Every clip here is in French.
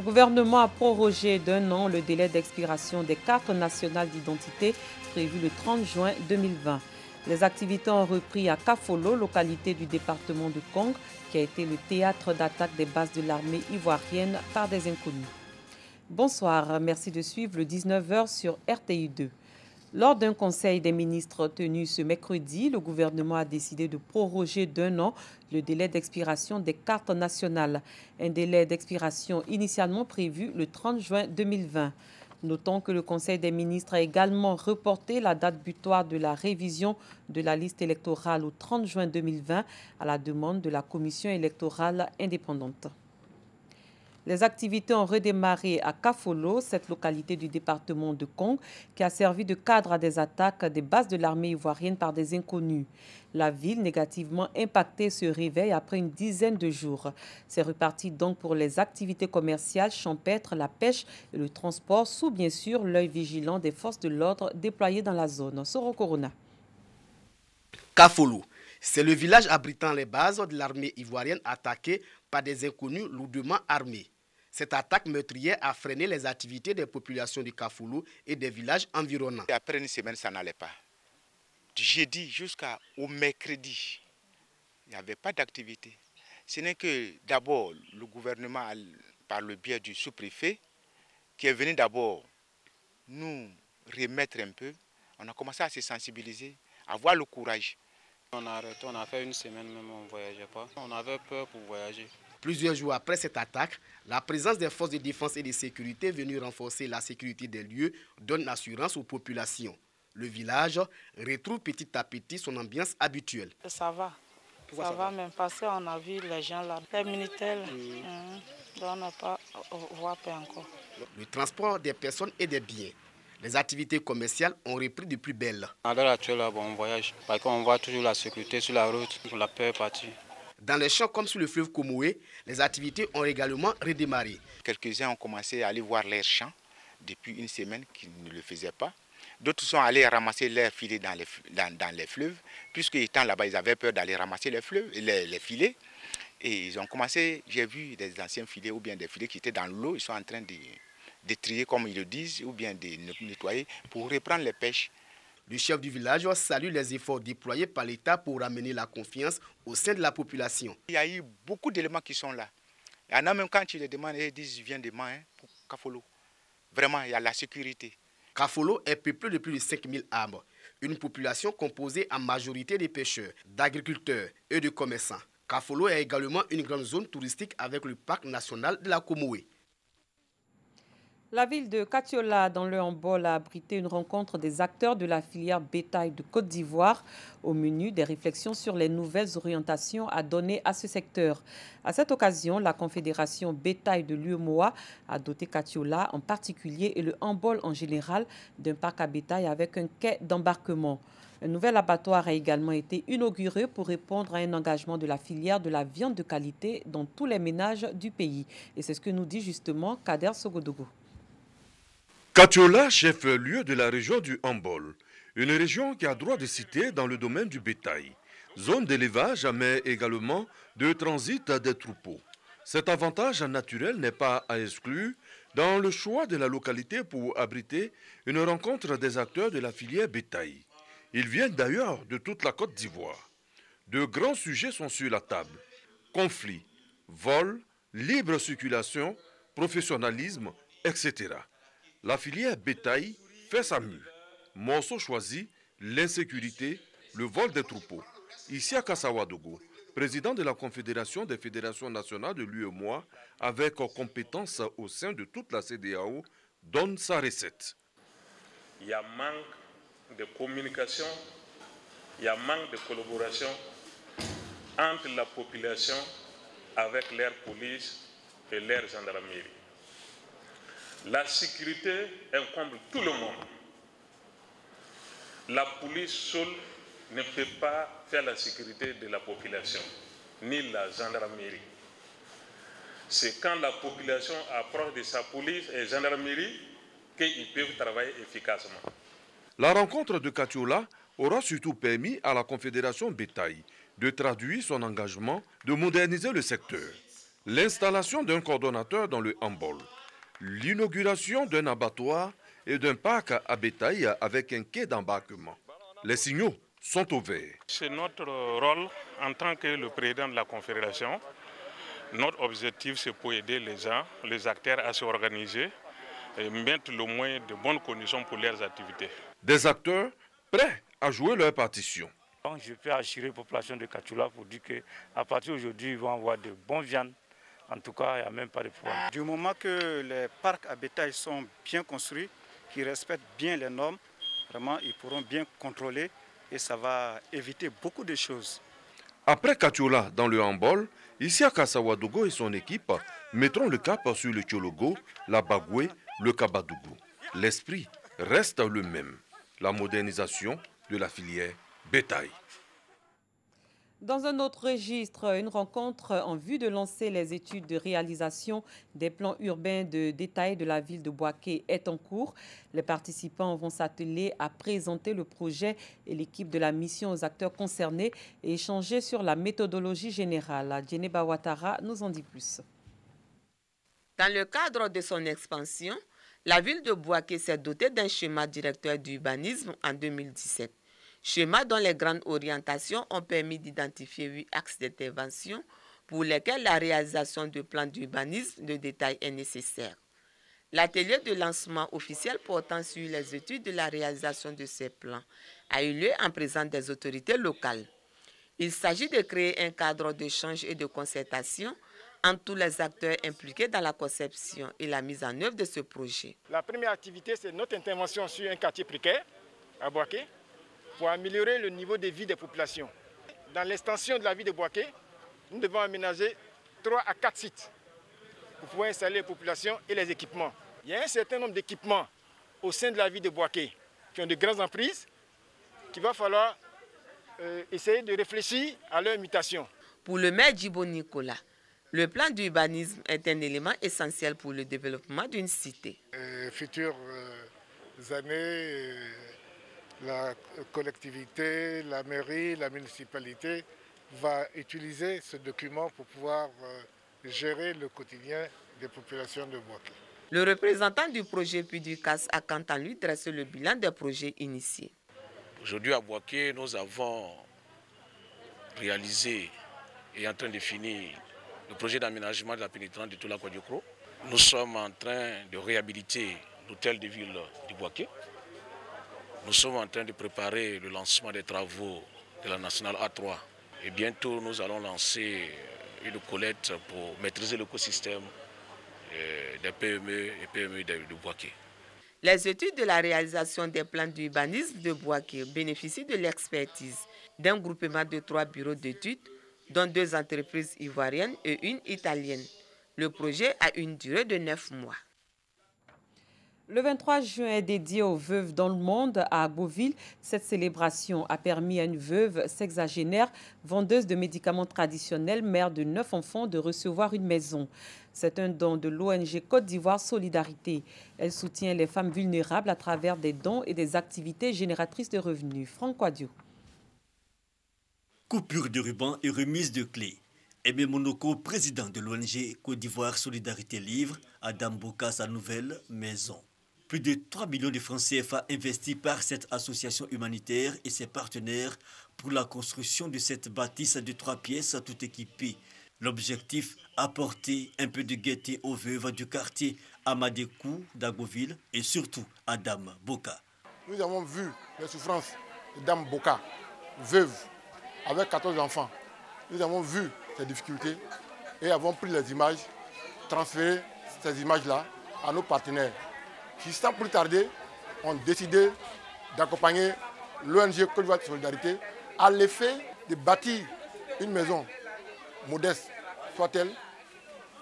Le gouvernement a prorogé d'1 an le délai d'expiration des cartes nationales d'identité prévu le 30 juin 2020. Les activités ont repris à Kafolo, localité du département de Kong, qui a été le théâtre d'attaque des bases de l'armée ivoirienne par des inconnus. Bonsoir, merci de suivre le 19h sur RTI2. Lors d'un conseil des ministres tenu ce mercredi, le gouvernement a décidé de proroger d'1 an le délai d'expiration des cartes nationales. Un délai d'expiration initialement prévu le 30 juin 2020. Notons que le conseil des ministres a également reporté la date butoir de la révision de la liste électorale au 30 juin 2020 à la demande de la commission électorale indépendante. Les activités ont redémarré à Kafolo, cette localité du département de Kong, qui a servi de cadre à des attaques des bases de l'armée ivoirienne par des inconnus. La ville, négativement impactée, se réveille après une dizaine de jours. C'est reparti donc pour les activités commerciales, champêtres, la pêche et le transport, sous bien sûr l'œil vigilant des forces de l'ordre déployées dans la zone. Soro Corona. Kafolo, c'est le village abritant les bases de l'armée ivoirienne attaquée par des inconnus lourdement armés. Cette attaque meurtrière a freiné les activités des populations de Kafolo et des villages environnants. Après une semaine, ça n'allait pas. Du jeudi jusqu'au mercredi, il n'y avait pas d'activité. Ce n'est que d'abord le gouvernement, par le biais du sous-préfet, qui est venu d'abord nous remettre un peu. On a commencé à se sensibiliser, à avoir le courage. On a arrêté, on a fait une semaine même, on ne voyageait pas. On avait peur pour voyager. Plusieurs jours après cette attaque, la présence des forces de défense et de sécurité venues renforcer la sécurité des lieux donne assurance aux populations. Le village retrouve petit à petit son ambiance habituelle. Ça va. Ça va même parce qu'on a vu les gens là, les militaires, on n'a pas voit pas encore. Le transport des personnes et des biens. Les activités commerciales ont repris de plus belle. À l'heure actuelle, on voyage parce qu'on voit toujours la sécurité sur la route, la paix est partie. Dans les champs comme sur le fleuve Komoé, les activités ont également redémarré. Quelques-uns ont commencé à aller voir leurs champs depuis une semaine qu'ils ne le faisaient pas. D'autres sont allés ramasser leurs filets dans les fleuves, puisque étant là-bas, ils avaient peur d'aller ramasser les filets. Et ils ont commencé, j'ai vu des anciens filets ou bien des filets qui étaient dans l'eau, ils sont en train de trier comme ils le disent, ou bien de nettoyer pour reprendre les pêches. Le chef du village salue les efforts déployés par l'État pour ramener la confiance au sein de la population. Il y a eu beaucoup d'éléments qui sont là. Il y en a même quand tu les demandes, ils disent je viens de Main pour Kafolo. Vraiment, il y a la sécurité. Kafolo est peuplé de plus de 5000 âmes. Une population composée en majorité de pêcheurs, d'agriculteurs et de commerçants. Kafolo est également une grande zone touristique avec le parc national de la Komoé. La ville de Katiola, dans le Hambol, a abrité une rencontre des acteurs de la filière bétail de Côte d'Ivoire. Au menu, des réflexions sur les nouvelles orientations à donner à ce secteur. À cette occasion, la Confédération bétail de l'UEMOA a doté Katiola en particulier et le Hambol en général d'un parc à bétail avec un quai d'embarquement. Un nouvel abattoir a également été inauguré pour répondre à un engagement de la filière de la viande de qualité dans tous les ménages du pays. Et c'est ce que nous dit justement Kader Sogodogo. Katiola, chef-lieu de la région du Hambol, une région qui a droit de cité dans le domaine du bétail. Zone d'élevage, mais également de transit des troupeaux. Cet avantage naturel n'est pas à exclure dans le choix de la localité pour abriter une rencontre des acteurs de la filière bétail. Ils viennent d'ailleurs de toute la Côte d'Ivoire. De grands sujets sont sur la table. Conflits, vols, libre circulation, professionnalisme, etc. La filière bétail fait sa mue. Morceau choisi, l'insécurité, le vol des troupeaux. Ici à Kassawadogo, président de la Confédération des fédérations nationales de l'UEMOA, avec compétence au sein de toute la CEDEAO, donne sa recette. Il y a manque de communication, il y a manque de collaboration entre la population avec leur police et leur gendarmerie. La sécurité incombe tout le monde. La police seule ne peut pas faire la sécurité de la population, ni la gendarmerie. C'est quand la population approche de sa police et gendarmerie qu'ils peuvent travailler efficacement. La rencontre de Katiola aura surtout permis à la Confédération bétail de traduire son engagement de moderniser le secteur. l'installation d'un coordonnateur dans le handball, l'inauguration d'un abattoir et d'un parc à bétail avec un quai d'embarquement. Les signaux sont au vert. C'est notre rôle en tant que le président de la Confédération. Notre objectif, c'est pour aider les gens, les acteurs à s'organiser et mettre le moins de bonnes conditions pour leurs activités. Des acteurs prêts à jouer leur partition. Je peux assurer la population de Katoula pour dire qu'à partir d'aujourd'hui, ils vont avoir de bonnes viandes. En tout cas, il n'y a même pas de problème. Du moment que les parcs à bétail sont bien construits, qui respectent bien les normes, vraiment, ils pourront bien contrôler et ça va éviter beaucoup de choses. Après Katoula dans le handball, Isiaka Sawadogo et son équipe mettront le cap sur le Tchologo, la Bagoué, le Kabadougou. L'esprit reste le même, la modernisation de la filière bétail. Dans un autre registre, une rencontre en vue de lancer les études de réalisation des plans urbains de détail de la ville de Bouaké est en cours. Les participants vont s'atteler à présenter le projet et l'équipe de la mission aux acteurs concernés et échanger sur la méthodologie générale. Djeneba Ouattara nous en dit plus. Dans le cadre de son expansion, la ville de Bouaké s'est dotée d'un schéma directeur d'urbanisme en 2017. Schéma dont les grandes orientations ont permis d'identifier 8 axes d'intervention pour lesquels la réalisation de plans d'urbanisme de détail est nécessaire. L'atelier de lancement officiel portant sur les études de la réalisation de ces plans a eu lieu en présence des autorités locales. Il s'agit de créer un cadre d'échange et de concertation entre tous les acteurs impliqués dans la conception et la mise en œuvre de ce projet. La première activité, c'est notre intervention sur un quartier précaire à Bouaké, pour améliorer le niveau de vie des populations. Dans l'extension de la ville de Bouaké, nous devons aménager 3 à 4 sites pour pouvoir installer les populations et les équipements. Il y a un certain nombre d'équipements au sein de la ville de Bouaké qui ont de grandes emprises, qu'il va falloir essayer de réfléchir à leur mutation. Pour le maire Djibo Nicolas, le plan d'urbanisme est un élément essentiel pour le développement d'une cité. Futures années, la collectivité, la mairie, la municipalité va utiliser ce document pour pouvoir gérer le quotidien des populations de Bouaké. Le représentant du projet PUDUCAS a quant à lui dressé le bilan des projets initiés. Aujourd'hui à Bouaké, nous avons réalisé et en train de finir le projet d'aménagement de la pénétrante de Toula Kouadiokro. Nous sommes en train de réhabiliter l'hôtel de ville de Bouaké. Nous sommes en train de préparer le lancement des travaux de la nationale A3. Et bientôt, nous allons lancer une collecte pour maîtriser l'écosystème des PME et PME de Bouaké. Les études de la réalisation des plans d'urbanisme de Bouaké bénéficient de l'expertise d'un groupement de 3 bureaux d'études, dont 2 entreprises ivoiriennes et une italienne. Le projet a une durée de 9 mois. Le 23 juin est dédié aux veuves dans le monde à Beauville. Cette célébration a permis à une veuve sexagénaire, vendeuse de médicaments traditionnels, mère de 9 enfants, de recevoir une maison. C'est un don de l'ONG Côte d'Ivoire Solidarité. Elle soutient les femmes vulnérables à travers des dons et des activités génératrices de revenus. Franck Quadio. Coupure de ruban et remise de clés. Aimé Monoko, président de l'ONG Côte d'Ivoire Solidarité, livre à Dame Boka sa nouvelle maison. Plus de 3 millions de francs CFA investis par cette association humanitaire et ses partenaires pour la construction de cette bâtisse de 3 pièces tout équipée. L'objectif, apporter un peu de gaieté aux veuves du quartier Amadekou d'Agoville et surtout à Dame Boka. Nous avons vu les souffrances de Dame Boka, veuve, avec 14 enfants. Nous avons vu ces difficultés et avons pris les images, transféré ces images-là à nos partenaires, qui, sans plus tarder, ont décidé d'accompagner l'ONG Côte d'Ivoire Solidarité à l'effet de bâtir une maison modeste, soit-elle,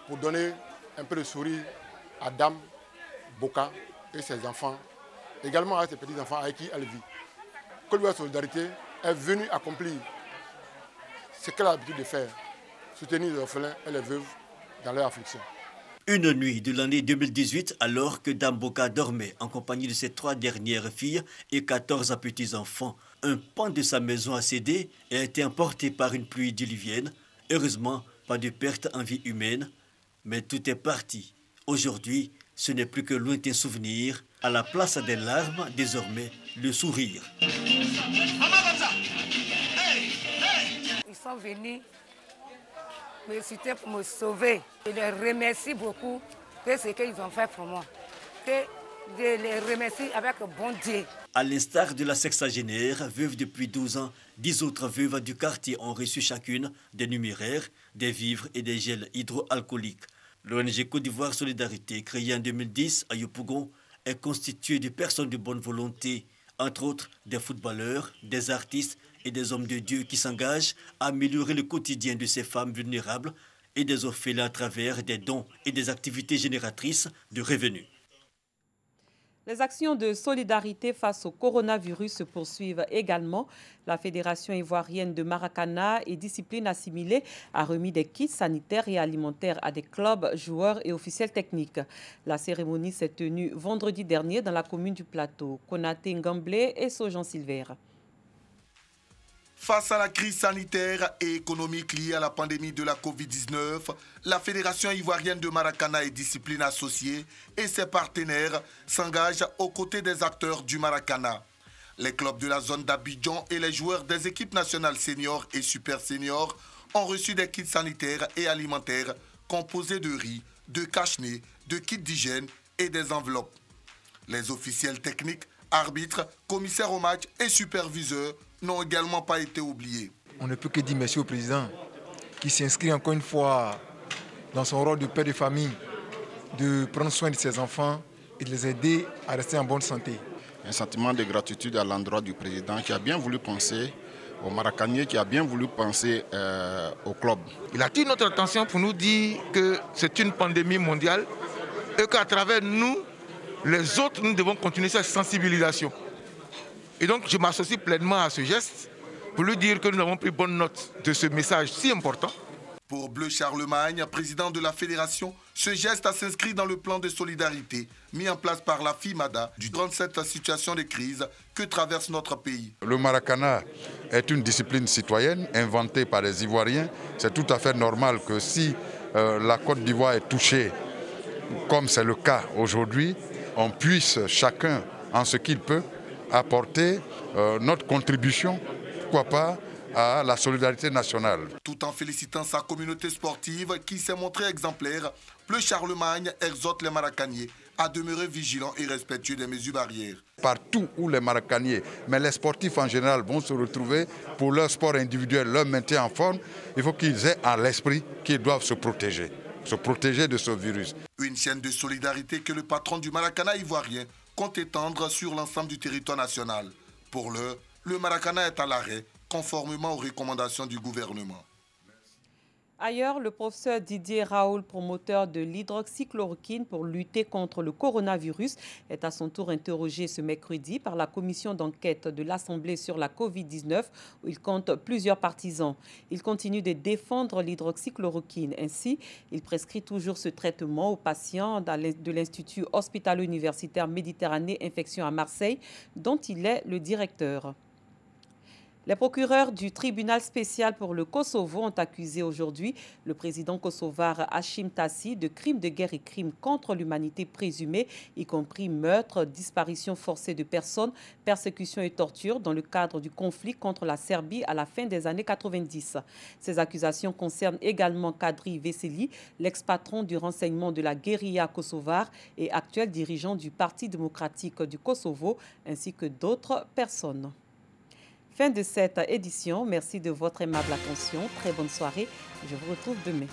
pour donner un peu de sourire à Dame Boka et ses enfants, également à ses petits-enfants avec qui elle vit. Côte d'Ivoire Solidarité est venue accomplir ce qu'elle a l'habitude de faire, soutenir les orphelins et les veuves dans leur affliction. Une nuit de l'année 2018, alors que Dame Boka dormait en compagnie de ses 3 dernières filles et 14 petits-enfants, un pan de sa maison a cédé et a été emporté par une pluie diluvienne. Heureusement, pas de perte en vie humaine, Mais tout est parti. Aujourd'hui, ce n'est plus que lointain souvenir. À la place des larmes, désormais, le sourire. Ils sont venus me citer pour me sauver. Je les remercie beaucoup de ce qu'ils ont fait pour moi. Je les remercie avec bon Dieu. À l'instar de la sexagénaire, veuve depuis 12 ans, 10 autres veuves du quartier ont reçu chacune des numéraires, des vivres et des gels hydroalcooliques. L'ONG Côte d'Ivoire Solidarité, créée en 2010 à Yopougon, est constituée de personnes de bonne volonté, entre autres des footballeurs, des artistes et des hommes de Dieu qui s'engagent à améliorer le quotidien de ces femmes vulnérables et des orphelins à travers des dons et des activités génératrices de revenus. Les actions de solidarité face au coronavirus se poursuivent également. La Fédération ivoirienne de Maracana et discipline assimilée a remis des kits sanitaires et alimentaires à des clubs, joueurs et officiels techniques. La cérémonie s'est tenue vendredi dernier dans la commune du Plateau. Konaté Ngamblé et Sojan-Silver. Face à la crise sanitaire et économique liée à la pandémie de la Covid-19, la Fédération ivoirienne de Maracana et discipline associée et ses partenaires s'engagent aux côtés des acteurs du Maracana. Les clubs de la zone d'Abidjan et les joueurs des équipes nationales seniors et super seniors ont reçu des kits sanitaires et alimentaires composés de riz, de cache-nez, de kits d'hygiène et des enveloppes. Les officiels techniques, arbitres, commissaires au match et superviseurs n'ont également pas été oubliés. On ne peut que dire merci au président qui s'inscrit encore une fois dans son rôle de père de famille, de prendre soin de ses enfants et de les aider à rester en bonne santé. Un sentiment de gratitude à l'endroit du président qui a bien voulu penser aux Maracaniers, qui a bien voulu penser au club. Il attire notre attention pour nous dire que c'est une pandémie mondiale et qu'à travers nous, les autres, nous devons continuer cette sensibilisation. Et donc, je m'associe pleinement à ce geste pour lui dire que nous avons pris bonne note de ce message si important. Pour Bleu Charlemagne, président de la fédération, ce geste s'inscrit dans le plan de solidarité mis en place par la FIMADA durant cette situation de crise que traverse notre pays. Le Maracana est une discipline citoyenne inventée par les Ivoiriens. C'est tout à fait normal que si la Côte d'Ivoire est touchée, comme c'est le cas aujourd'hui, on puisse chacun, en ce qu'il peut, apporter notre contribution, pourquoi pas, à la solidarité nationale. Tout en félicitant sa communauté sportive qui s'est montrée exemplaire, Bleu Charlemagne exhorte les Maracaniers à demeurer vigilants et respectueux des mesures barrières. Partout où les Maracaniers, mais les sportifs en général vont se retrouver pour leur sport individuel, leur maintien en forme, il faut qu'ils aient à l'esprit qu'ils doivent se protéger de ce virus. Une chaîne de solidarité que le patron du Maracana ivoirien compte étendre sur l'ensemble du territoire national. Pour l'heure, le Maracana est à l'arrêt, conformément aux recommandations du gouvernement. Ailleurs, le professeur Didier Raoul, promoteur de l'hydroxychloroquine pour lutter contre le coronavirus, est à son tour interrogé ce mercredi par la commission d'enquête de l'Assemblée sur la Covid-19, où il compte plusieurs partisans. Il continue de défendre l'hydroxychloroquine. Ainsi, il prescrit toujours ce traitement aux patients de l'Institut hospitalo-universitaire Méditerranée Infection à Marseille, dont il est le directeur. Les procureurs du tribunal spécial pour le Kosovo ont accusé aujourd'hui le président kosovar Hashim Thaçi de crimes de guerre et crimes contre l'humanité présumés, y compris meurtre, disparition forcée de personnes, persécution et torture dans le cadre du conflit contre la Serbie à la fin des années 90. Ces accusations concernent également Kadri Veseli, l'ex-patron du renseignement de la guérilla kosovare et actuel dirigeant du Parti démocratique du Kosovo, ainsi que d'autres personnes. Fin de cette édition. Merci de votre aimable attention. Très bonne soirée. Je vous retrouve demain.